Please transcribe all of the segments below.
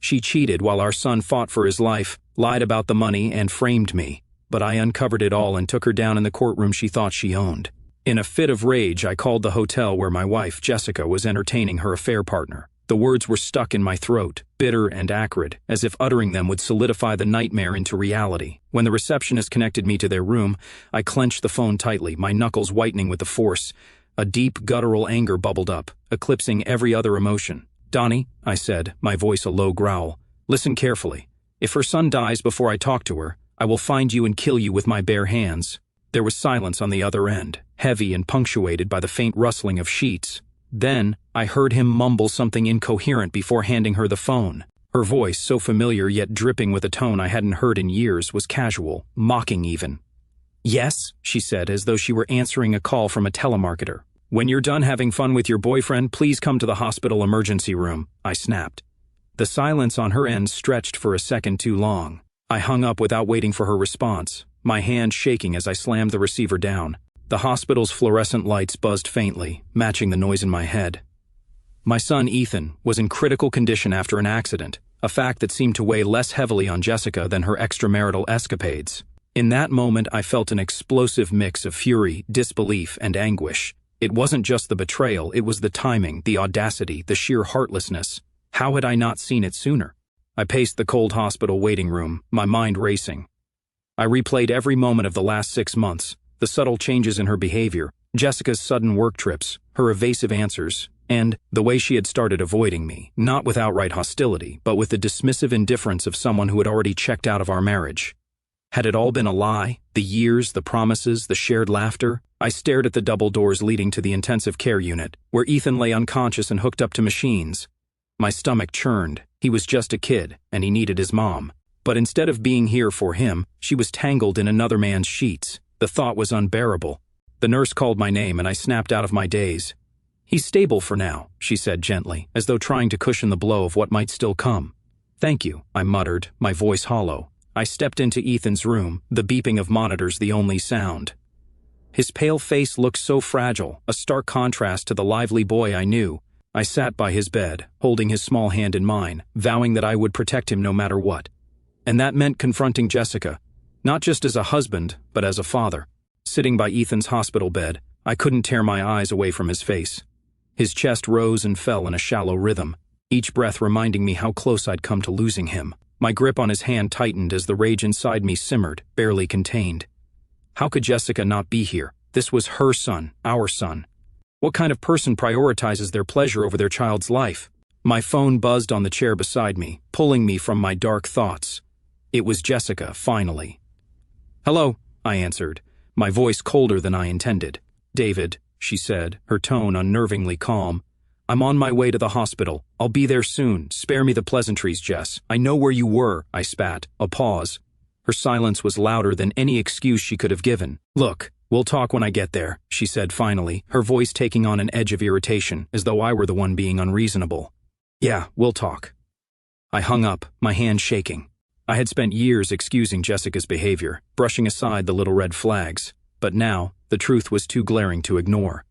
She cheated while our son fought for his life, lied about the money, and framed me. But I uncovered it all and took her down in the courtroom she thought she owned. In a fit of rage, I called the hotel where my wife, Jessica, was entertaining her affair partner. The words were stuck in my throat, bitter and acrid, as if uttering them would solidify the nightmare into reality. When the receptionist connected me to their room, I clenched the phone tightly, my knuckles whitening with the force. A deep, guttural anger bubbled up, eclipsing every other emotion. "Donnie," I said, my voice a low growl, "listen carefully. If her son dies before I talk to her, I will find you and kill you with my bare hands." There was silence on the other end, heavy and punctuated by the faint rustling of sheets. Then, I heard him mumble something incoherent before handing her the phone. Her voice, so familiar yet dripping with a tone I hadn't heard in years, was casual, mocking even. "Yes," she said, as though she were answering a call from a telemarketer. "When you're done having fun with your boyfriend, please come to the hospital emergency room," I snapped. The silence on her end stretched for a second too long. I hung up without waiting for her response, my hand shaking as I slammed the receiver down. The hospital's fluorescent lights buzzed faintly, matching the noise in my head. My son, Ethan, was in critical condition after an accident, a fact that seemed to weigh less heavily on Jessica than her extramarital escapades. In that moment, I felt an explosive mix of fury, disbelief, and anguish. It wasn't just the betrayal, it was the timing, the audacity, the sheer heartlessness. How had I not seen it sooner? I paced the cold hospital waiting room, my mind racing. I replayed every moment of the last 6 months, the subtle changes in her behavior, Jessica's sudden work trips, her evasive answers, and the way she had started avoiding me, not with outright hostility, but with the dismissive indifference of someone who had already checked out of our marriage. Had it all been a lie? The years, the promises, the shared laughter? I stared at the double doors leading to the intensive care unit, where Ethan lay unconscious and hooked up to machines. My stomach churned. He was just a kid, and he needed his mom. But instead of being here for him, she was tangled in another man's sheets. The thought was unbearable. The nurse called my name, and I snapped out of my daze. "He's stable for now," she said gently, as though trying to cushion the blow of what might still come. "Thank you," I muttered, my voice hollow. I stepped into Ethan's room, the beeping of monitors the only sound. His pale face looked so fragile, a stark contrast to the lively boy I knew. I sat by his bed, holding his small hand in mine, vowing that I would protect him no matter what. And that meant confronting Jessica, not just as a husband, but as a father. Sitting by Ethan's hospital bed, I couldn't tear my eyes away from his face. His chest rose and fell in a shallow rhythm, each breath reminding me how close I'd come to losing him. My grip on his hand tightened as the rage inside me simmered, barely contained. How could Jessica not be here? This was her son, our son. What kind of person prioritizes their pleasure over their child's life? My phone buzzed on the chair beside me, pulling me from my dark thoughts. It was Jessica, finally. "Hello," I answered, my voice colder than I intended. "David," she said, her tone unnervingly calm. "I'm on my way to the hospital. I'll be there soon. Spare me the pleasantries, Jess. I know where you were," I spat. A pause. Her silence was louder than any excuse she could have given. "Look, we'll talk when I get there," she said finally, her voice taking on an edge of irritation, as though I were the one being unreasonable. "Yeah, we'll talk." I hung up, my hand shaking. I had spent years excusing Jessica's behavior, brushing aside the little red flags, but now, the truth was too glaring to ignore.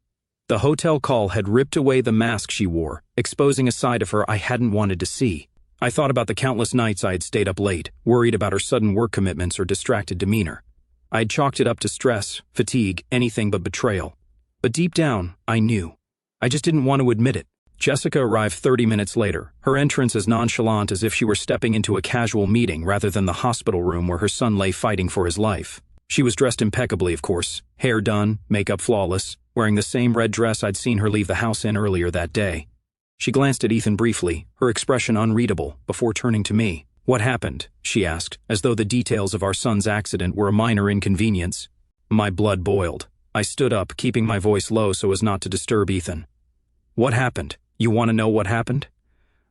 The hotel call had ripped away the mask she wore, exposing a side of her I hadn't wanted to see. I thought about the countless nights I had stayed up late, worried about her sudden work commitments or distracted demeanor. I had chalked it up to stress, fatigue, anything but betrayal. But deep down, I knew. I just didn't want to admit it. Jessica arrived 30 minutes later, her entrance as nonchalant as if she were stepping into a casual meeting rather than the hospital room where her son lay fighting for his life. She was dressed impeccably, of course, hair done, makeup flawless, wearing the same red dress I'd seen her leave the house in earlier that day. She glanced at Ethan briefly, her expression unreadable, before turning to me. "What happened?" she asked, as though the details of our son's accident were a minor inconvenience. My blood boiled. I stood up, keeping my voice low so as not to disturb Ethan. "What happened? You want to know what happened?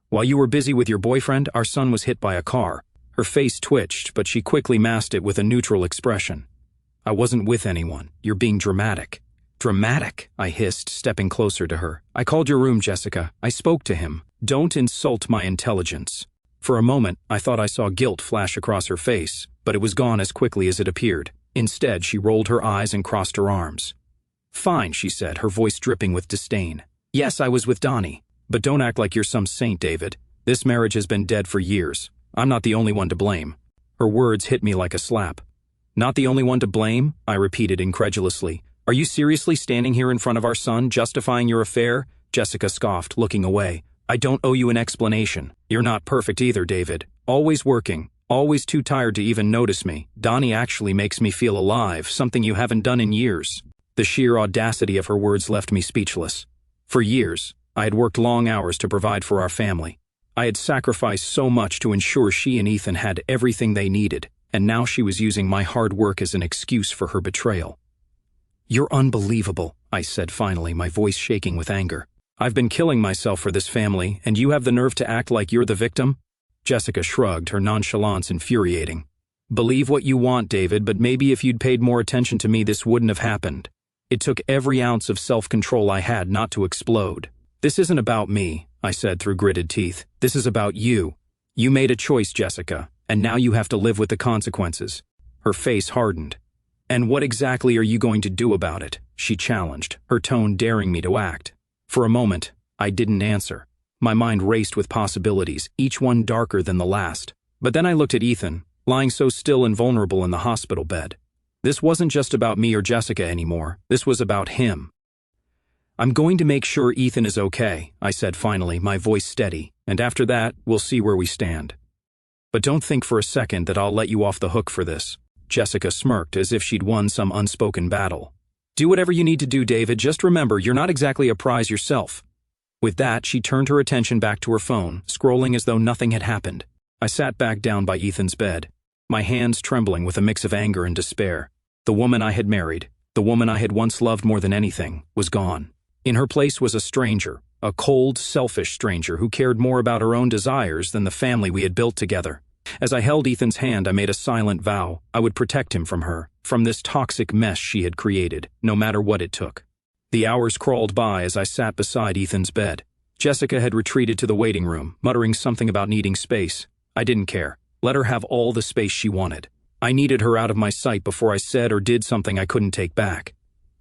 While you were busy with your boyfriend, our son was hit by a car." Her face twitched, but she quickly masked it with a neutral expression. "I wasn't with anyone. You're being dramatic." "Dramatic?" I hissed, stepping closer to her. "I called your room, Jessica. I spoke to him. Don't insult my intelligence." For a moment, I thought I saw guilt flash across her face, but it was gone as quickly as it appeared. Instead, she rolled her eyes and crossed her arms. "Fine," she said, her voice dripping with disdain. "Yes, I was with Donnie. But don't act like you're some saint, David. This marriage has been dead for years. I'm not the only one to blame. Her words hit me like a slap. Not the only one to blame? I repeated incredulously. Are you seriously standing here in front of our son, justifying your affair? Jessica scoffed, looking away. I don't owe you an explanation. You're not perfect either, David. Always working. Always too tired to even notice me. Donnie actually makes me feel alive, something you haven't done in years. The sheer audacity of her words left me speechless. For years, I had worked long hours to provide for our family. I had sacrificed so much to ensure she and Ethan had everything they needed, and now she was using my hard work as an excuse for her betrayal. You're unbelievable, I said finally, my voice shaking with anger. I've been killing myself for this family, and you have the nerve to act like you're the victim? Jessica shrugged, her nonchalance infuriating. Believe what you want, David, but maybe if you'd paid more attention to me, this wouldn't have happened. It took every ounce of self-control I had not to explode. This isn't about me, I said through gritted teeth. This is about you. You made a choice, Jessica, and now you have to live with the consequences. Her face hardened. And what exactly are you going to do about it? She challenged, her tone daring me to act. For a moment, I didn't answer. My mind raced with possibilities, each one darker than the last. But then I looked at Ethan, lying so still and vulnerable in the hospital bed. This wasn't just about me or Jessica anymore. This was about him. I'm going to make sure Ethan is okay, I said finally, my voice steady, and after that, we'll see where we stand. But don't think for a second that I'll let you off the hook for this. Jessica smirked as if she'd won some unspoken battle. Do whatever you need to do, David. Just remember, you're not exactly a prize yourself. With that, she turned her attention back to her phone, scrolling as though nothing had happened. I sat back down by Ethan's bed, my hands trembling with a mix of anger and despair. The woman I had married, the woman I had once loved more than anything, was gone. In her place was a stranger, a cold, selfish stranger who cared more about her own desires than the family we had built together. As I held Ethan's hand, I made a silent vow I would protect him from her, from this toxic mess she had created, no matter what it took. The hours crawled by as I sat beside Ethan's bed. Jessica had retreated to the waiting room, muttering something about needing space. I didn't care. Let her have all the space she wanted. I needed her out of my sight before I said or did something I couldn't take back.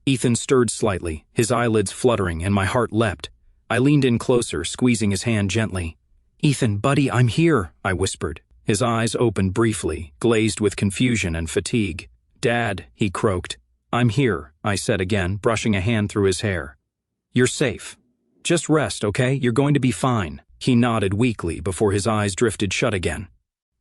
Ethan stirred slightly, his eyelids fluttering, and my heart leapt. I leaned in closer, squeezing his hand gently. Ethan, buddy, I'm here, I whispered. His eyes opened briefly, glazed with confusion and fatigue. Dad, he croaked. I'm here, I said again, brushing a hand through his hair. You're safe. Just rest, okay? You're going to be fine. He nodded weakly before his eyes drifted shut again.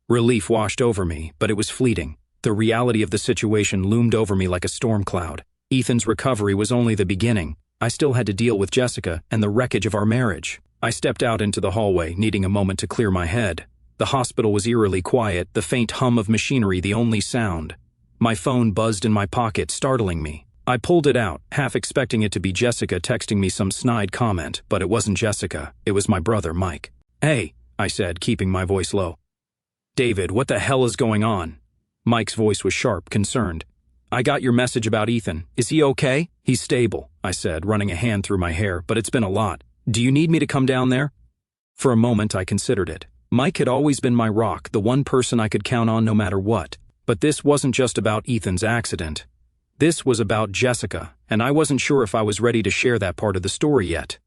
Relief washed over me, but it was fleeting. The reality of the situation loomed over me like a storm cloud. Ethan's recovery was only the beginning. I still had to deal with Jessica and the wreckage of our marriage. I stepped out into the hallway, needing a moment to clear my head. The hospital was eerily quiet, the faint hum of machinery the only sound. My phone buzzed in my pocket, startling me. I pulled it out, half expecting it to be Jessica texting me some snide comment, but it wasn't Jessica. It was my brother, Mike. Hey, I said, keeping my voice low. David, what the hell is going on? Mike's voice was sharp, concerned. I got your message about Ethan. Is he okay? He's stable, I said, running a hand through my hair, but it's been a lot. Do you need me to come down there? For a moment, I considered it. Mike had always been my rock, the one person I could count on no matter what. But this wasn't just about Ethan's accident. This was about Jessica, and I wasn't sure if I was ready to share that part of the story yet.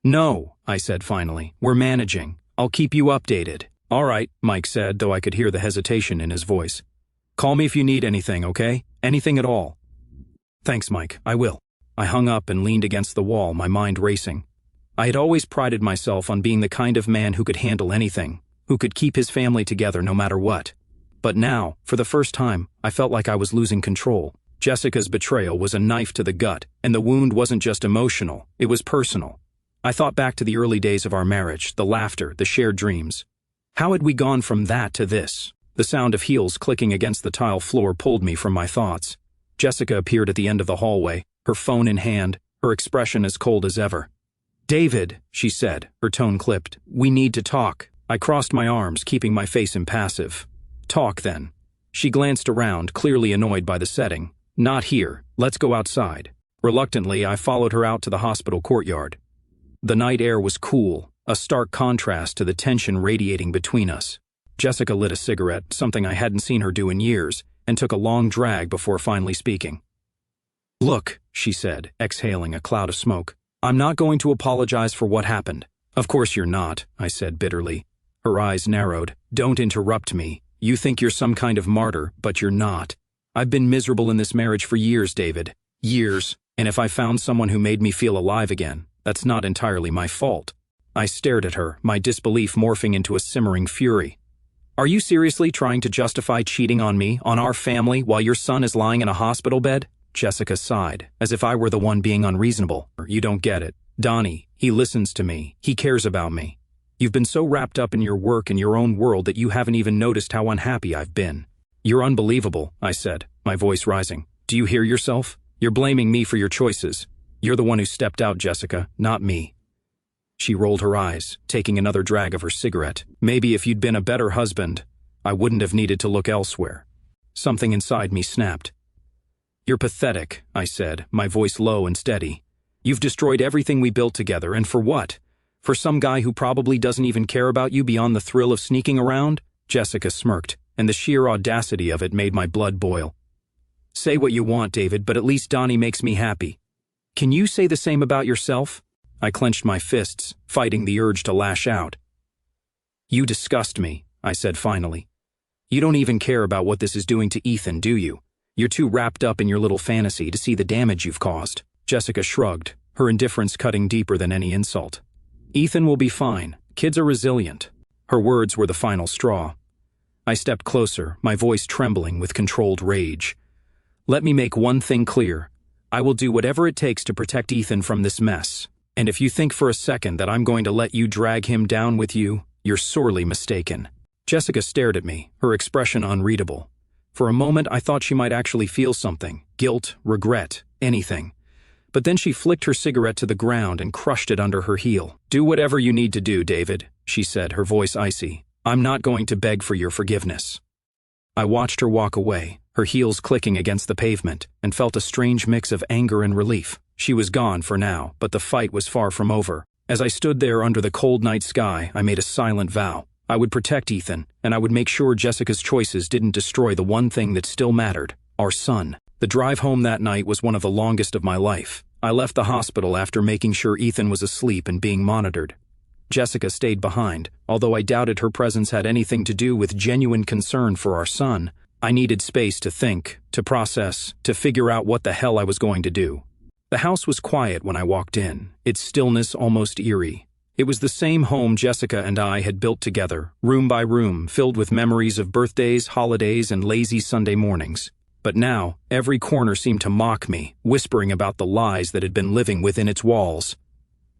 No, I said finally. We're managing. I'll keep you updated. All right, Mike said, though I could hear the hesitation in his voice. Call me if you need anything, okay? Anything at all. Thanks, Mike. I will. I hung up and leaned against the wall, my mind racing. I had always prided myself on being the kind of man who could handle anything, who could keep his family together no matter what. But now, for the first time, I felt like I was losing control. Jessica's betrayal was a knife to the gut, and the wound wasn't just emotional, it was personal. I thought back to the early days of our marriage, the laughter, the shared dreams. How had we gone from that to this? The sound of heels clicking against the tile floor pulled me from my thoughts. Jessica appeared at the end of the hallway, her phone in hand, her expression as cold as ever. David, she said, her tone clipped, we need to talk. I crossed my arms, keeping my face impassive. Talk, then. She glanced around, clearly annoyed by the setting. Not here. Let's go outside. Reluctantly, I followed her out to the hospital courtyard. The night air was cool, a stark contrast to the tension radiating between us. Jessica lit a cigarette, something I hadn't seen her do in years, and took a long drag before finally speaking. Look, she said, exhaling a cloud of smoke. I'm not going to apologize for what happened. Of course you're not, I said bitterly. Her eyes narrowed. Don't interrupt me. You think you're some kind of martyr, but you're not. I've been miserable in this marriage for years, David. Years. And if I found someone who made me feel alive again, that's not entirely my fault. I stared at her, my disbelief morphing into a simmering fury. Are you seriously trying to justify cheating on me, on our family, while your son is lying in a hospital bed? Jessica sighed, as if I were the one being unreasonable. You don't get it. Donnie, he listens to me. He cares about me. You've been so wrapped up in your work and your own world that you haven't even noticed how unhappy I've been. You're unbelievable, I said, my voice rising. Do you hear yourself? You're blaming me for your choices. You're the one who stepped out, Jessica, not me. She rolled her eyes, taking another drag of her cigarette. Maybe if you'd been a better husband, I wouldn't have needed to look elsewhere. Something inside me snapped. You're pathetic, I said, my voice low and steady. You've destroyed everything we built together, and for what? For some guy who probably doesn't even care about you beyond the thrill of sneaking around? Jessica smirked, and the sheer audacity of it made my blood boil. Say what you want, David, but at least Donnie makes me happy. Can you say the same about yourself? I clenched my fists, fighting the urge to lash out. You disgust me, I said finally. You don't even care about what this is doing to Ethan, do you? You're too wrapped up in your little fantasy to see the damage you've caused. Jessica shrugged, her indifference cutting deeper than any insult. Ethan will be fine. Kids are resilient. Her words were the final straw. I stepped closer, my voice trembling with controlled rage. Let me make one thing clear. I will do whatever it takes to protect Ethan from this mess. And if you think for a second that I'm going to let you drag him down with you, you're sorely mistaken. Jessica stared at me, her expression unreadable. For a moment I thought she might actually feel something, guilt, regret, anything. But then she flicked her cigarette to the ground and crushed it under her heel. Do whatever you need to do, David, she said, her voice icy. I'm not going to beg for your forgiveness. I watched her walk away, her heels clicking against the pavement, and felt a strange mix of anger and relief. She was gone for now, but the fight was far from over. As I stood there under the cold night sky, I made a silent vow. I would protect Ethan, and I would make sure Jessica's choices didn't destroy the one thing that still mattered, our son. The drive home that night was one of the longest of my life. I left the hospital after making sure Ethan was asleep and being monitored. Jessica stayed behind, although I doubted her presence had anything to do with genuine concern for our son. I needed space to think, to process, to figure out what the hell I was going to do. The house was quiet when I walked in, its stillness almost eerie. It was the same home Jessica and I had built together, room by room, filled with memories of birthdays, holidays, and lazy Sunday mornings. But now, every corner seemed to mock me, whispering about the lies that had been living within its walls.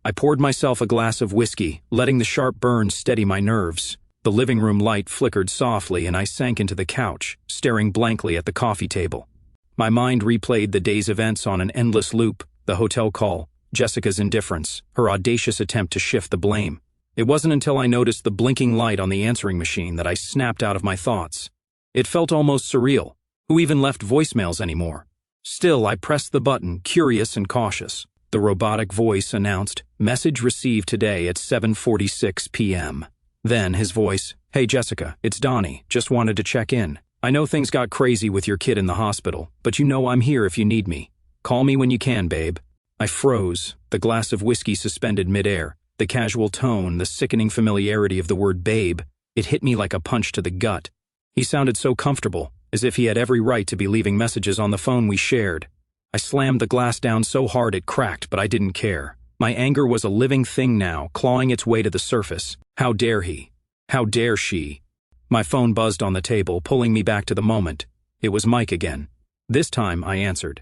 I poured myself a glass of whiskey, letting the sharp burn steady my nerves. The living room light flickered softly and I sank into the couch, staring blankly at the coffee table. My mind replayed the day's events on an endless loop, the hotel call, Jessica's indifference, her audacious attempt to shift the blame. It wasn't until I noticed the blinking light on the answering machine that I snapped out of my thoughts. It felt almost surreal. Who even left voicemails anymore? Still, I pressed the button, curious and cautious. The robotic voice announced, "Message received today at 7:46 p.m. Then his voice, "Hey Jessica, it's Donnie, just wanted to check in. I know things got crazy with your kid in the hospital, but you know I'm here if you need me. Call me when you can, babe." I froze, the glass of whiskey suspended midair, the casual tone, the sickening familiarity of the word babe. It hit me like a punch to the gut. He sounded so comfortable, as if he had every right to be leaving messages on the phone we shared. I slammed the glass down so hard it cracked, but I didn't care. My anger was a living thing now, clawing its way to the surface. How dare he? How dare she? My phone buzzed on the table, pulling me back to the moment. It was Mike again. This time, I answered.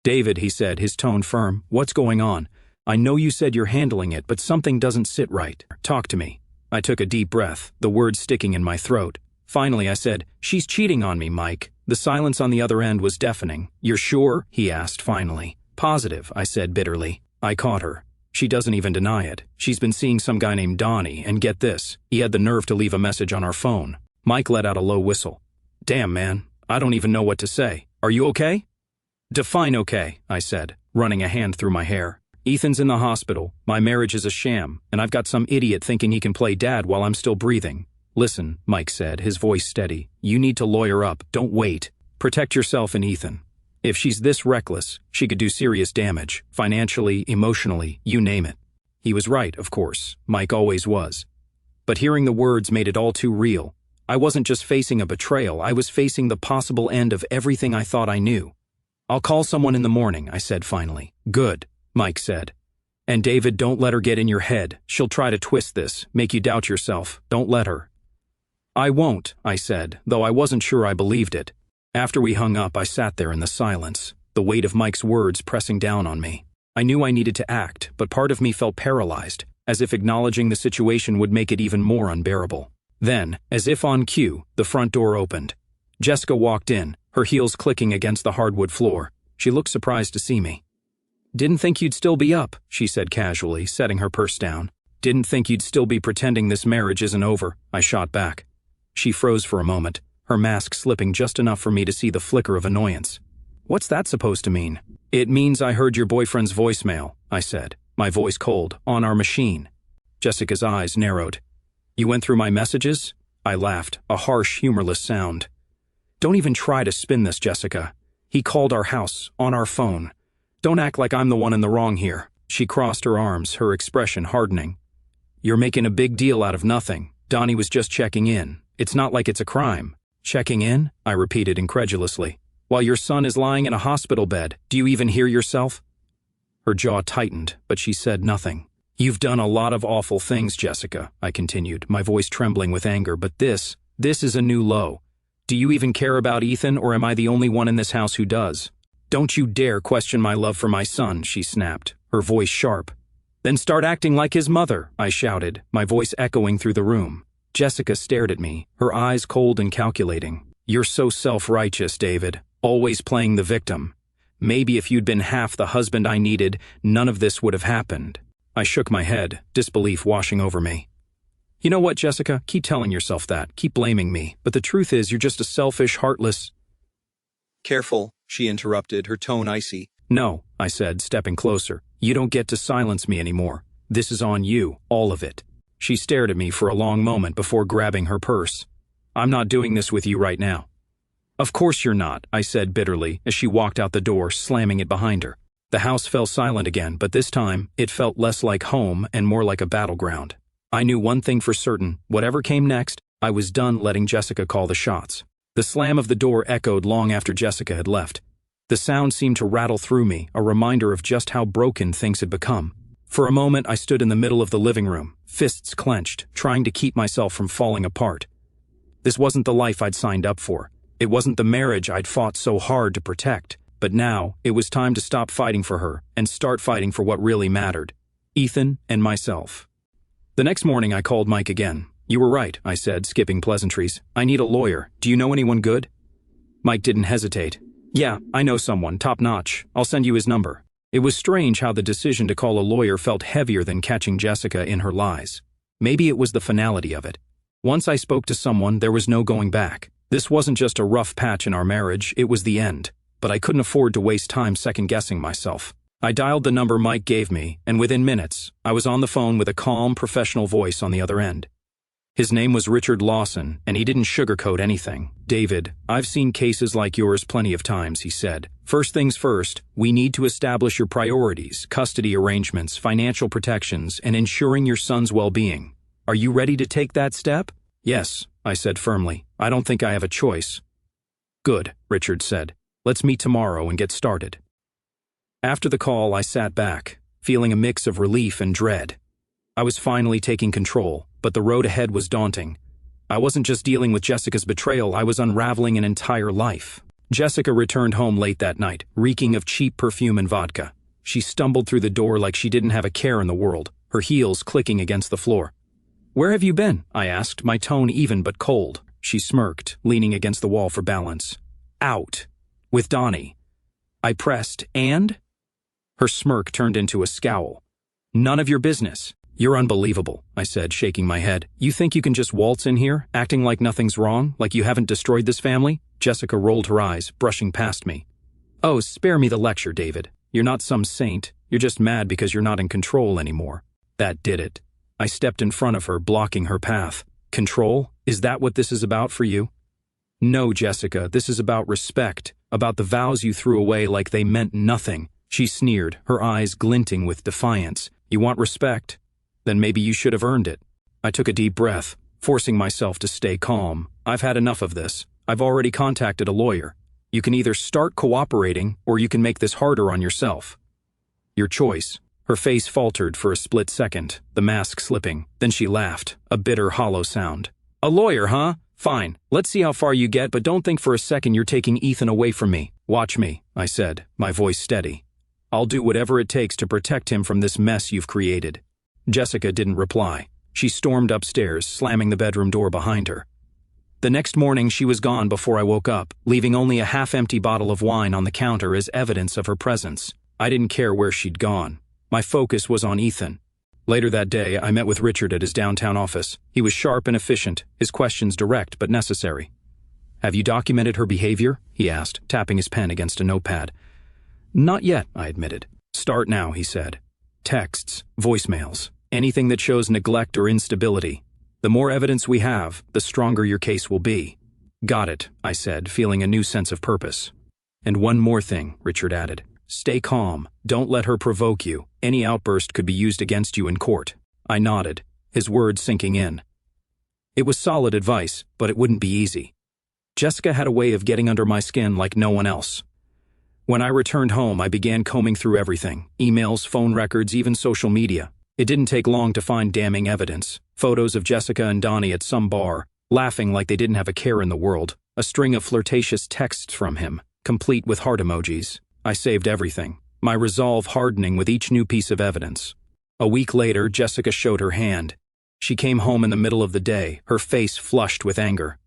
"David," he said, his tone firm, "what's going on? I know you said you're handling it, but something doesn't sit right. Talk to me." I took a deep breath, the words sticking in my throat. Finally, I said, "She's cheating on me, Mike." The silence on the other end was deafening. "You're sure?" he asked finally. "Positive," I said bitterly. "I caught her. She doesn't even deny it. She's been seeing some guy named Donnie, and get this, he had the nerve to leave a message on our phone." Mike let out a low whistle. "Damn, man, I don't even know what to say. Are you okay?" "Define okay," I said, running a hand through my hair. "Ethan's in the hospital, my marriage is a sham, and I've got some idiot thinking he can play dad while I'm still breathing." "Listen," Mike said, his voice steady. "You need to lawyer up, don't wait. Protect yourself and Ethan. If she's this reckless, she could do serious damage, financially, emotionally, you name it." He was right, of course. Mike always was. But hearing the words made it all too real. I wasn't just facing a betrayal, I was facing the possible end of everything I thought I knew. "I'll call someone in the morning," I said finally. "Good," Mike said. "And David, don't let her get in your head. She'll try to twist this, make you doubt yourself. Don't let her." "I won't," I said, though I wasn't sure I believed it. After we hung up, I sat there in the silence, the weight of Mike's words pressing down on me. I knew I needed to act, but part of me felt paralyzed, as if acknowledging the situation would make it even more unbearable. Then, as if on cue, the front door opened. Jessica walked in, her heels clicking against the hardwood floor. She looked surprised to see me. "Didn't think you'd still be up," she said casually, setting her purse down. "Didn't think you'd still be pretending this marriage isn't over," I shot back. She froze for a moment, her mask slipping just enough for me to see the flicker of annoyance. "What's that supposed to mean?" "It means I heard your boyfriend's voicemail," I said, my voice cold, "on our machine." Jessica's eyes narrowed. "You went through my messages?" I laughed, a harsh, humorless sound. "Don't even try to spin this, Jessica. He called our house, on our phone. Don't act like I'm the one in the wrong here." She crossed her arms, her expression hardening. "You're making a big deal out of nothing. Donnie was just checking in. It's not like it's a crime." "Checking in?" I repeated incredulously. "While your son is lying in a hospital bed, do you even hear yourself?" Her jaw tightened, but she said nothing. "You've done a lot of awful things, Jessica," I continued, my voice trembling with anger, "but this is a new low. Do you even care about Ethan, or am I the only one in this house who does?" "Don't you dare question my love for my son," she snapped, her voice sharp. "Then start acting like his mother," I shouted, my voice echoing through the room. Jessica stared at me, her eyes cold and calculating. "You're so self-righteous, David, always playing the victim. Maybe if you'd been half the husband I needed, none of this would have happened." I shook my head, disbelief washing over me. "You know what, Jessica? Keep telling yourself that, keep blaming me, but the truth is you're just a selfish, heartless—" "Careful," she interrupted, her tone icy. "No," I said, stepping closer. "You don't get to silence me anymore. This is on you, all of it." She stared at me for a long moment before grabbing her purse. "I'm not doing this with you right now." "Of course you're not," I said bitterly as she walked out the door, slamming it behind her. The house fell silent again, but this time, it felt less like home and more like a battleground. I knew one thing for certain: whatever came next, I was done letting Jessica call the shots. The slam of the door echoed long after Jessica had left. The sound seemed to rattle through me, a reminder of just how broken things had become. For a moment, I stood in the middle of the living room, fists clenched, trying to keep myself from falling apart. This wasn't the life I'd signed up for. It wasn't the marriage I'd fought so hard to protect. But now, it was time to stop fighting for her and start fighting for what really mattered: Ethan and myself. The next morning, I called Mike again. "You were right," I said, skipping pleasantries. "I need a lawyer. Do you know anyone good?" Mike didn't hesitate. "Yeah, I know someone, top-notch. I'll send you his number." It was strange how the decision to call a lawyer felt heavier than catching Jessica in her lies. Maybe it was the finality of it. Once I spoke to someone, there was no going back. This wasn't just a rough patch in our marriage, it was the end. But I couldn't afford to waste time second-guessing myself. I dialed the number Mike gave me, and within minutes, I was on the phone with a calm, professional voice on the other end. His name was Richard Lawson, and he didn't sugarcoat anything. "David, I've seen cases like yours plenty of times," he said. "First things first, we need to establish your priorities, custody arrangements, financial protections, and ensuring your son's well-being. Are you ready to take that step?" "Yes," I said firmly. "I don't think I have a choice." "Good," Richard said. "Let's meet tomorrow and get started." After the call, I sat back, feeling a mix of relief and dread. I was finally taking control, but the road ahead was daunting. I wasn't just dealing with Jessica's betrayal, I was unraveling an entire life. Jessica returned home late that night, reeking of cheap perfume and vodka. She stumbled through the door like she didn't have a care in the world, her heels clicking against the floor. "Where have you been?" I asked, my tone even but cold. She smirked, leaning against the wall for balance. "Out. With Donnie." I pressed, "And?" Her smirk turned into a scowl. "None of your business." "You're unbelievable," I said, shaking my head. "You think you can just waltz in here, acting like nothing's wrong, like you haven't destroyed this family?" Jessica rolled her eyes, brushing past me. "Oh, spare me the lecture, David. You're not some saint. You're just mad because you're not in control anymore." That did it. I stepped in front of her, blocking her path. "Control? Is that what this is about for you?" "No, Jessica, this is about respect, about the vows you threw away like they meant nothing." She sneered, her eyes glinting with defiance. "You want respect? Then maybe you should have earned it. I took a deep breath, forcing myself to stay calm. I've had enough of this. I've already contacted a lawyer. You can either start cooperating or you can make this harder on yourself. Your choice. Her face faltered for a split second, the mask slipping. Then she laughed, a bitter, hollow sound. A lawyer, huh? Fine. Let's see how far you get, but don't think for a second you're taking Ethan away from me. Watch me, I said, my voice steady. I'll do whatever it takes to protect him from this mess you've created. Jessica didn't reply. She stormed upstairs, slamming the bedroom door behind her. The next morning she was gone before I woke up, leaving only a half-empty bottle of wine on the counter as evidence of her presence. I didn't care where she'd gone. My focus was on Ethan. Later that day, I met with Richard at his downtown office. He was sharp and efficient, his questions direct but necessary. Have you documented her behavior? He asked, tapping his pen against a notepad. Not yet, I admitted. Start now, he said. Texts, voicemails, anything that shows neglect or instability. The more evidence we have, the stronger your case will be. Got it, I said, feeling a new sense of purpose. And one more thing, Richard added. Stay calm. Don't let her provoke you. Any outburst could be used against you in court. I nodded, his words sinking in. It was solid advice, but it wouldn't be easy. Jessica had a way of getting under my skin like no one else. When I returned home, I began combing through everything. Emails, phone records, even social media. It didn't take long to find damning evidence. Photos of Jessica and Donnie at some bar, laughing like they didn't have a care in the world. A string of flirtatious texts from him, complete with heart emojis. I saved everything, my resolve hardening with each new piece of evidence. A week later, Jessica showed her hand. She came home in the middle of the day, her face flushed with anger.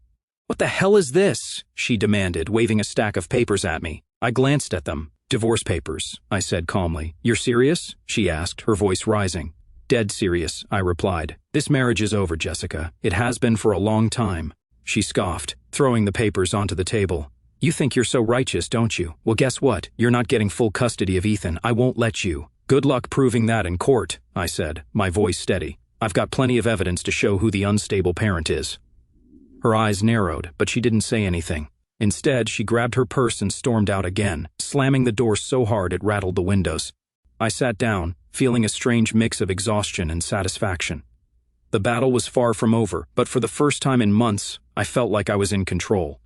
What the hell is this? She demanded, waving a stack of papers at me. I glanced at them. Divorce papers, I said calmly. You're serious? She asked, her voice rising. Dead serious, I replied. This marriage is over, Jessica. It has been for a long time. She scoffed, throwing the papers onto the table. You think you're so righteous, don't you? Well, guess what? You're not getting full custody of Ethan. I won't let you. Good luck proving that in court, I said, my voice steady. I've got plenty of evidence to show who the unstable parent is. Her eyes narrowed, but she didn't say anything. Instead, she grabbed her purse and stormed out again, slamming the door so hard it rattled the windows. I sat down, feeling a strange mix of exhaustion and satisfaction. The battle was far from over, but for the first time in months, I felt like I was in control.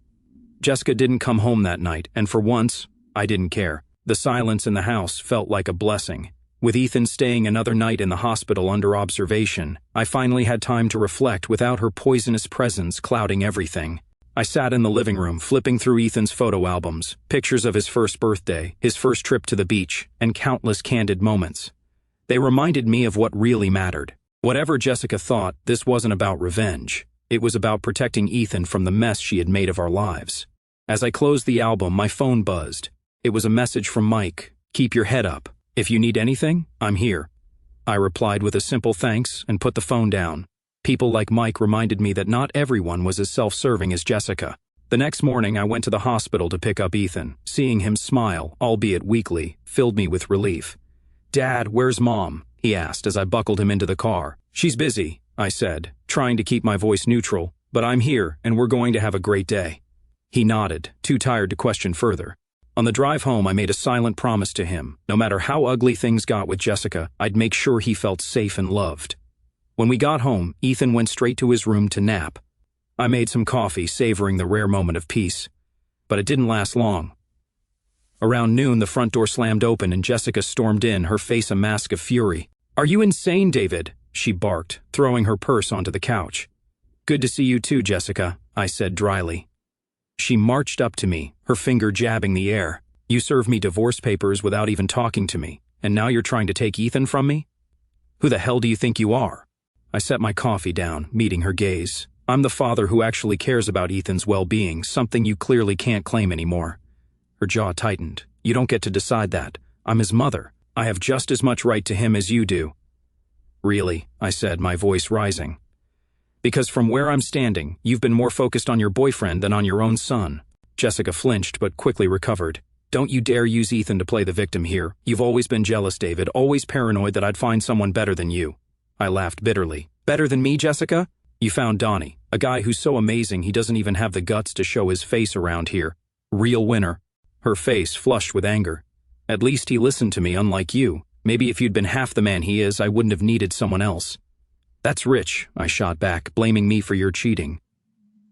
Jessica didn't come home that night, and for once, I didn't care. The silence in the house felt like a blessing. With Ethan staying another night in the hospital under observation, I finally had time to reflect without her poisonous presence clouding everything. I sat in the living room, flipping through Ethan's photo albums, pictures of his first birthday, his first trip to the beach, and countless candid moments. They reminded me of what really mattered. Whatever Jessica thought, this wasn't about revenge. It was about protecting Ethan from the mess she had made of our lives. As I closed the album, my phone buzzed. It was a message from Mike. Keep your head up. If you need anything, I'm here. I replied with a simple thanks and put the phone down. People like Mike reminded me that not everyone was as self-serving as Jessica. The next morning, I went to the hospital to pick up Ethan. Seeing him smile, albeit weakly, filled me with relief. Dad, where's Mom? He asked as I buckled him into the car. She's busy, I said, trying to keep my voice neutral, but I'm here and we're going to have a great day. He nodded, too tired to question further. On the drive home, I made a silent promise to him. No matter how ugly things got with Jessica, I'd make sure he felt safe and loved. When we got home, Ethan went straight to his room to nap. I made some coffee, savoring the rare moment of peace. But it didn't last long. Around noon, the front door slammed open and Jessica stormed in, her face a mask of fury. Are you insane, David? She barked, throwing her purse onto the couch. Good to see you too, Jessica, I said dryly. She marched up to me, her finger jabbing the air. You served me divorce papers without even talking to me, and now you're trying to take Ethan from me? Who the hell do you think you are? I set my coffee down, meeting her gaze. I'm the father who actually cares about Ethan's well-being, something you clearly can't claim anymore. Her jaw tightened. You don't get to decide that. I'm his mother. I have just as much right to him as you do. Really, I said, my voice rising. Because from where I'm standing, you've been more focused on your boyfriend than on your own son. Jessica flinched but quickly recovered. Don't you dare use Ethan to play the victim here. You've always been jealous, David, always paranoid that I'd find someone better than you. I laughed bitterly. Better than me, Jessica? You found Donnie, a guy who's so amazing he doesn't even have the guts to show his face around here. Real winner. Her face flushed with anger. At least he listened to me, unlike you. Maybe if you'd been half the man he is, I wouldn't have needed someone else. That's rich, I shot back, blaming me for your cheating.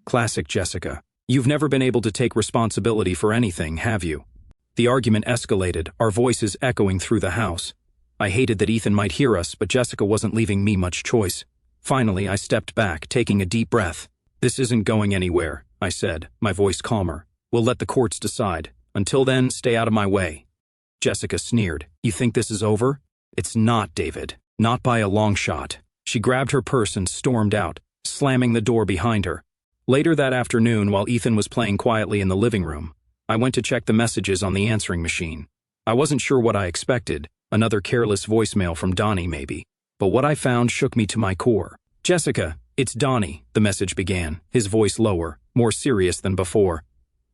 Classic Jessica. You've never been able to take responsibility for anything, have you? The argument escalated, our voices echoing through the house. I hated that Ethan might hear us, but Jessica wasn't leaving me much choice. Finally, I stepped back, taking a deep breath. This isn't going anywhere, I said, my voice calmer. We'll let the courts decide. Until then, stay out of my way. Jessica sneered. You think this is over? It's not, David. Not by a long shot. She grabbed her purse and stormed out, slamming the door behind her. Later that afternoon, while Ethan was playing quietly in the living room, I went to check the messages on the answering machine. I wasn't sure what I expected, another careless voicemail from Donnie maybe, but what I found shook me to my core. Jessica, it's Donnie, the message began, his voice lower, more serious than before.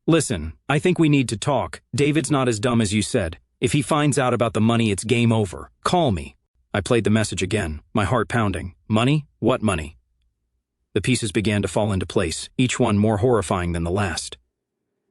Listen, I think we need to talk. David's not as dumb as you said. If he finds out about the money, it's game over. Call me. I played the message again, my heart pounding. Money? What money? The pieces began to fall into place, each one more horrifying than the last.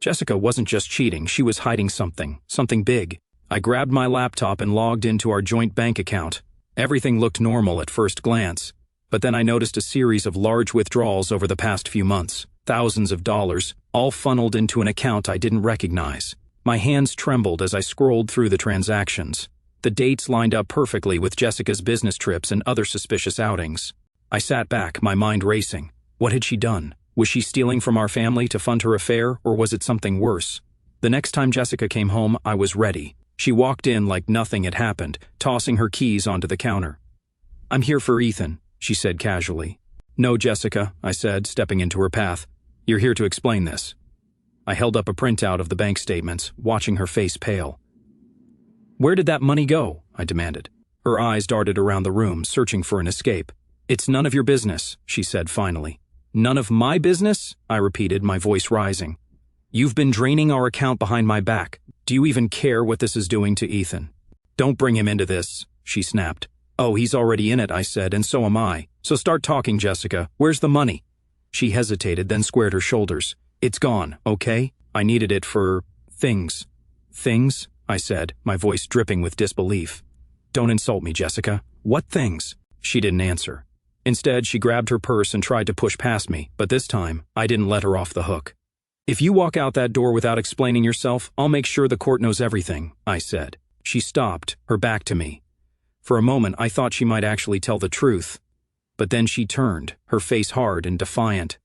Jessica wasn't just cheating, she was hiding something big. I grabbed my laptop and logged into our joint bank account. Everything looked normal at first glance, but then I noticed a series of large withdrawals over the past few months, thousands of dollars, all funneled into an account I didn't recognize. My hands trembled as I scrolled through the transactions. The dates lined up perfectly with Jessica's business trips and other suspicious outings. I sat back, my mind racing. What had she done? Was she stealing from our family to fund her affair, or was it something worse? The next time Jessica came home, I was ready. She walked in like nothing had happened, tossing her keys onto the counter. I'm here for Ethan, she said casually. No, Jessica, I said, stepping into her path. You're here to explain this. I held up a printout of the bank statements, watching her face pale. Where did that money go? I demanded. Her eyes darted around the room, searching for an escape. It's none of your business, she said finally. None of my business? I repeated, my voice rising. You've been draining our account behind my back. Do you even care what this is doing to Ethan? Don't bring him into this, she snapped. Oh, he's already in it, I said, and so am I. So start talking, Jessica. Where's the money? She hesitated, then squared her shoulders. It's gone, okay? I needed it for things. Things? I said, my voice dripping with disbelief. Don't insult me, Jessica. What things? She didn't answer. Instead, she grabbed her purse and tried to push past me, but this time, I didn't let her off the hook. If you walk out that door without explaining yourself, I'll make sure the court knows everything, I said. She stopped, her back to me. For a moment, I thought she might actually tell the truth. But then she turned, her face hard and defiant.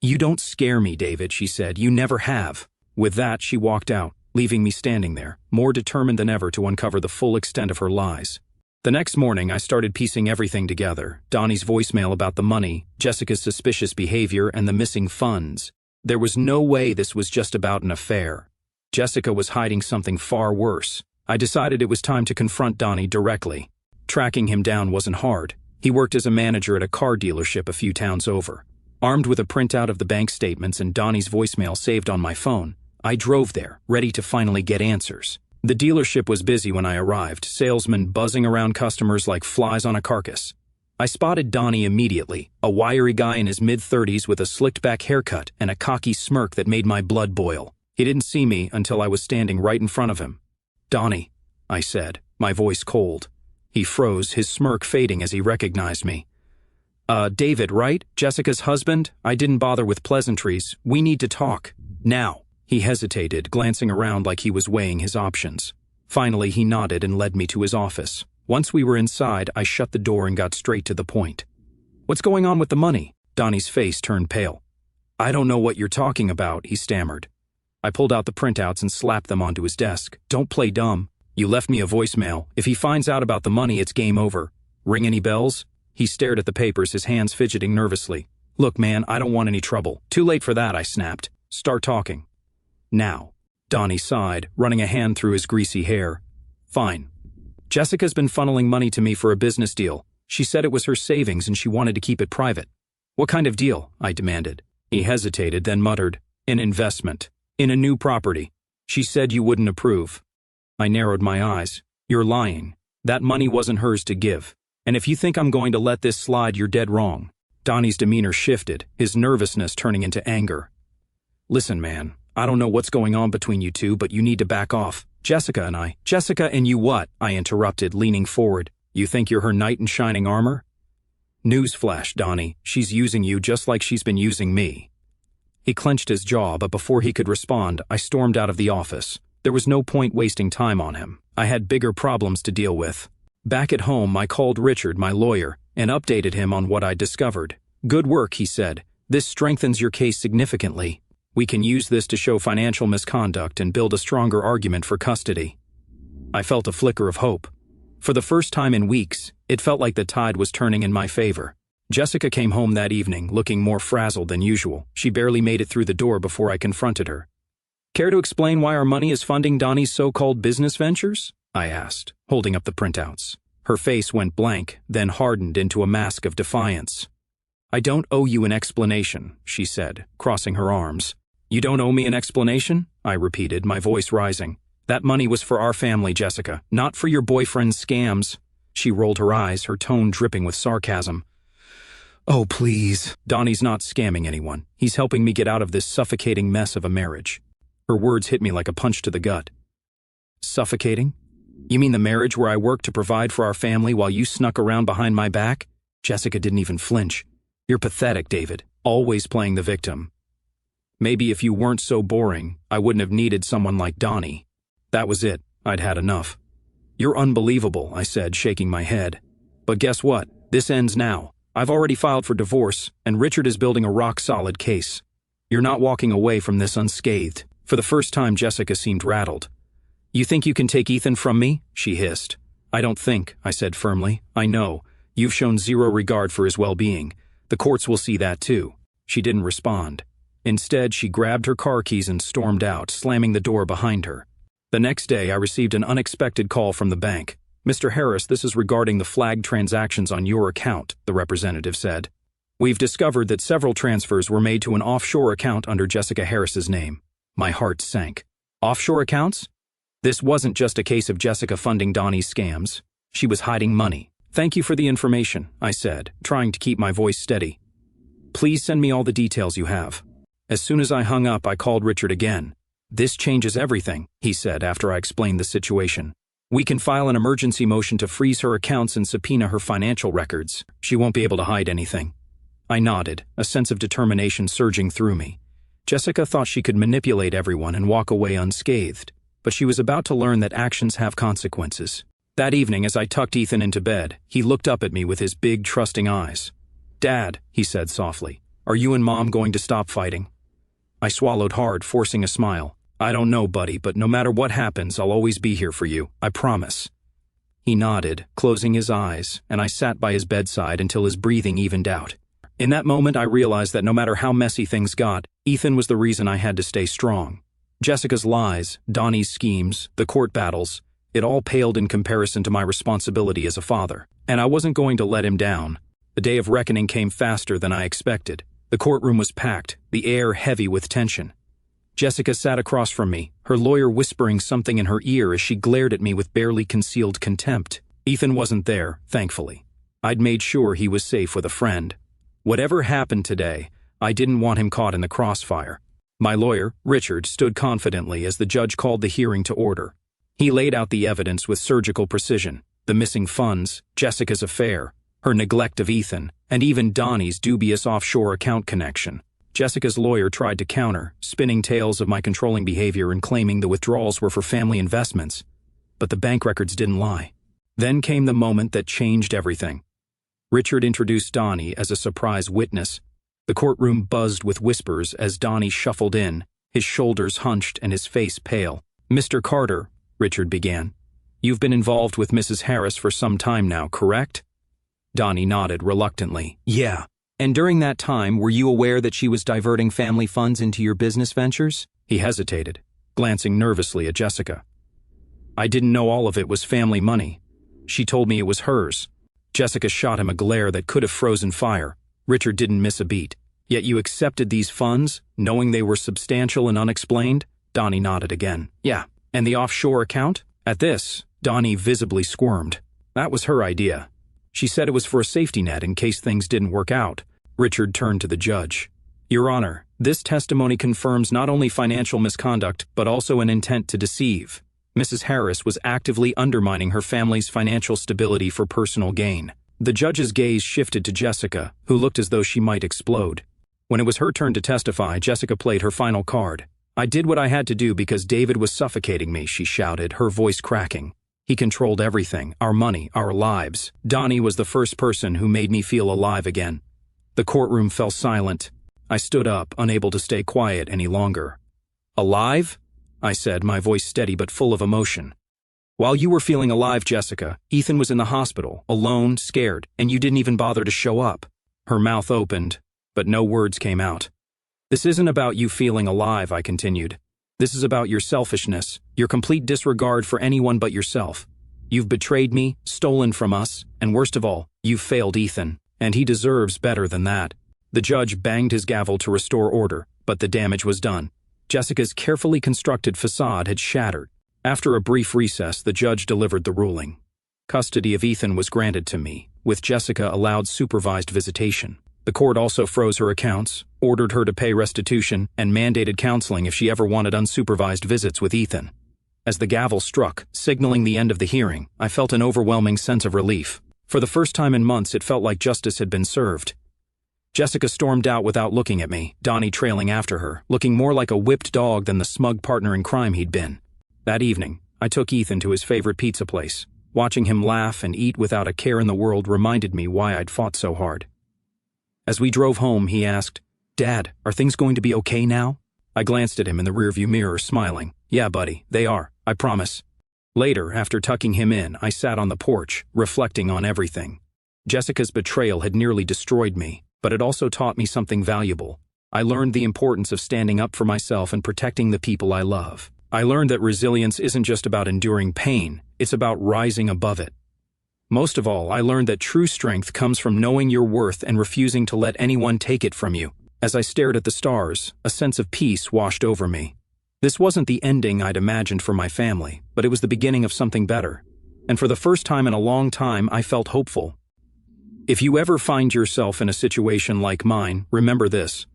You don't scare me, David, she said. You never have. With that, she walked out, leaving me standing there, more determined than ever to uncover the full extent of her lies. The next morning, I started piecing everything together. Donnie's voicemail about the money, Jessica's suspicious behavior, and the missing funds. There was no way this was just about an affair. Jessica was hiding something far worse. I decided it was time to confront Donnie directly. Tracking him down wasn't hard. He worked as a manager at a car dealership a few towns over. Armed with a printout of the bank statements and Donnie's voicemail saved on my phone, I drove there, ready to finally get answers. The dealership was busy when I arrived, salesmen buzzing around customers like flies on a carcass. I spotted Donnie immediately, a wiry guy in his mid-30s with a slicked-back haircut and a cocky smirk that made my blood boil. He didn't see me until I was standing right in front of him. Donnie, I said, my voice cold. He froze, his smirk fading as he recognized me. David, right? Jessica's husband? I didn't bother with pleasantries. We need to talk. Now. He hesitated, glancing around like he was weighing his options. Finally, he nodded and led me to his office. Once we were inside, I shut the door and got straight to the point. What's going on with the money? Donnie's face turned pale. I don't know what you're talking about, he stammered. I pulled out the printouts and slapped them onto his desk. Don't play dumb. You left me a voicemail. If he finds out about the money, it's game over. Ring any bells? He stared at the papers, his hands fidgeting nervously. Look, man, I don't want any trouble. Too late for that, I snapped. Start talking. Now. Donnie sighed, running a hand through his greasy hair. Fine. Jessica's been funneling money to me for a business deal. She said it was her savings and she wanted to keep it private. What kind of deal? I demanded. He hesitated, then muttered, an investment. In a new property. She said you wouldn't approve. I narrowed my eyes. You're lying. That money wasn't hers to give. And if you think I'm going to let this slide, you're dead wrong. Donnie's demeanor shifted, his nervousness turning into anger. Listen, man, I don't know what's going on between you two, but you need to back off. Jessica and you what? I interrupted, leaning forward. You think you're her knight in shining armor? Newsflash, Donnie, she's using you just like she's been using me. He clenched his jaw, but before he could respond, I stormed out of the office. There was no point wasting time on him. I had bigger problems to deal with. Back at home, I called Richard, my lawyer, and updated him on what I'd discovered. Good work, he said. This strengthens your case significantly. We can use this to show financial misconduct and build a stronger argument for custody. I felt a flicker of hope. For the first time in weeks, it felt like the tide was turning in my favor. Jessica came home that evening, looking more frazzled than usual. She barely made it through the door before I confronted her. Care to explain why our money is funding Donnie's so-called business ventures? I asked, holding up the printouts. Her face went blank, then hardened into a mask of defiance. I don't owe you an explanation, she said, crossing her arms. You don't owe me an explanation? I repeated, my voice rising. That money was for our family, Jessica, not for your boyfriend's scams. She rolled her eyes, her tone dripping with sarcasm. Oh, please. Donnie's not scamming anyone. He's helping me get out of this suffocating mess of a marriage. Her words hit me like a punch to the gut. Suffocating? You mean the marriage where I worked to provide for our family while you snuck around behind my back? Jessica didn't even flinch. You're pathetic, David. Always playing the victim. Maybe if you weren't so boring, I wouldn't have needed someone like Donnie. That was it. I'd had enough. You're unbelievable, I said, shaking my head. But guess what? This ends now. I've already filed for divorce, and Richard is building a rock-solid case. You're not walking away from this unscathed. For the first time, Jessica seemed rattled. You think you can take Ethan from me? She hissed. I don't think, I said firmly. I know. You've shown zero regard for his well-being. The courts will see that too. She didn't respond. Instead, she grabbed her car keys and stormed out, slamming the door behind her. The next day, I received an unexpected call from the bank. Mr. Harris, this is regarding the flagged transactions on your account, the representative said. We've discovered that several transfers were made to an offshore account under Jessica Harris's name. My heart sank. Offshore accounts? This wasn't just a case of Jessica funding Donnie's scams. She was hiding money. Thank you for the information, I said, trying to keep my voice steady. Please send me all the details you have. As soon as I hung up, I called Richard again. This changes everything, he said after I explained the situation. We can file an emergency motion to freeze her accounts and subpoena her financial records. She won't be able to hide anything. I nodded, a sense of determination surging through me. Jessica thought she could manipulate everyone and walk away unscathed, but she was about to learn that actions have consequences. That evening, as I tucked Ethan into bed, he looked up at me with his big, trusting eyes. Dad, he said softly, are you and Mom going to stop fighting? I swallowed hard, forcing a smile. I don't know, buddy, but no matter what happens, I'll always be here for you, I promise. He nodded, closing his eyes, and I sat by his bedside until his breathing evened out. In that moment, I realized that no matter how messy things got, Ethan was the reason I had to stay strong. Jessica's lies, Donnie's schemes, the court battles, it all paled in comparison to my responsibility as a father. And I wasn't going to let him down. The day of reckoning came faster than I expected. The courtroom was packed, the air heavy with tension. Jessica sat across from me, her lawyer whispering something in her ear as she glared at me with barely concealed contempt. Ethan wasn't there, thankfully. I'd made sure he was safe with a friend. Whatever happened today, I didn't want him caught in the crossfire. My lawyer, Richard, stood confidently as the judge called the hearing to order. He laid out the evidence with surgical precision: the missing funds, Jessica's affair, her neglect of Ethan, and even Donnie's dubious offshore account connection. Jessica's lawyer tried to counter, spinning tales of my controlling behavior and claiming the withdrawals were for family investments. But the bank records didn't lie. Then came the moment that changed everything. Richard introduced Donnie as a surprise witness. The courtroom buzzed with whispers as Donnie shuffled in, his shoulders hunched and his face pale. Mr. Carter, Richard began, you've been involved with Mrs. Harris for some time now, correct? Donnie nodded reluctantly. Yeah. And during that time, were you aware that she was diverting family funds into your business ventures? He hesitated, glancing nervously at Jessica. I didn't know all of it was family money. She told me it was hers. Jessica shot him a glare that could have frozen fire. Richard didn't miss a beat. Yet you accepted these funds, knowing they were substantial and unexplained? Donnie nodded again. Yeah. And the offshore account? At this, Donnie visibly squirmed. That was her idea. She said it was for a safety net in case things didn't work out. Richard turned to the judge. Your Honor, this testimony confirms not only financial misconduct, but also an intent to deceive. Mrs. Harris was actively undermining her family's financial stability for personal gain. The judge's gaze shifted to Jessica, who looked as though she might explode. When it was her turn to testify, Jessica played her final card. "I did what I had to do because David was suffocating me," she shouted, her voice cracking. "He controlled everything, our money, our lives. Donnie was the first person who made me feel alive again." The courtroom fell silent. I stood up, unable to stay quiet any longer. "Alive?" I said, my voice steady but full of emotion. "While you were feeling alive, Jessica, Ethan was in the hospital, alone, scared, and you didn't even bother to show up." Her mouth opened, but no words came out. "This isn't about you feeling alive," I continued. "This is about your selfishness, your complete disregard for anyone but yourself. You've betrayed me, stolen from us, and worst of all, you've failed Ethan, and he deserves better than that." The judge banged his gavel to restore order, but the damage was done. Jessica's carefully constructed facade had shattered. After a brief recess, the judge delivered the ruling. Custody of Ethan was granted to me, with Jessica allowed supervised visitation. The court also froze her accounts, ordered her to pay restitution, and mandated counseling if she ever wanted unsupervised visits with Ethan. As the gavel struck, signaling the end of the hearing, I felt an overwhelming sense of relief. For the first time in months, it felt like justice had been served. Jessica stormed out without looking at me, Donnie trailing after her, looking more like a whipped dog than the smug partner in crime he'd been. That evening, I took Ethan to his favorite pizza place. Watching him laugh and eat without a care in the world reminded me why I'd fought so hard. As we drove home, he asked, "Dad, are things going to be okay now?" I glanced at him in the rearview mirror, smiling. "Yeah, buddy, they are, I promise." Later, after tucking him in, I sat on the porch, reflecting on everything. Jessica's betrayal had nearly destroyed me, but it also taught me something valuable. I learned the importance of standing up for myself and protecting the people I love. I learned that resilience isn't just about enduring pain, it's about rising above it. Most of all, I learned that true strength comes from knowing your worth and refusing to let anyone take it from you. As I stared at the stars, a sense of peace washed over me. This wasn't the ending I'd imagined for my family, but it was the beginning of something better. And for the first time in a long time, I felt hopeful. If you ever find yourself in a situation like mine, remember this.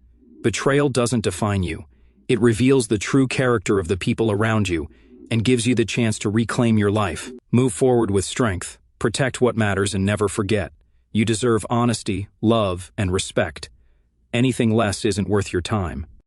Betrayal doesn't define you. It reveals the true character of the people around you and gives you the chance to reclaim your life. Move forward with strength, protect what matters, and never forget. You deserve honesty, love, and respect. Anything less isn't worth your time.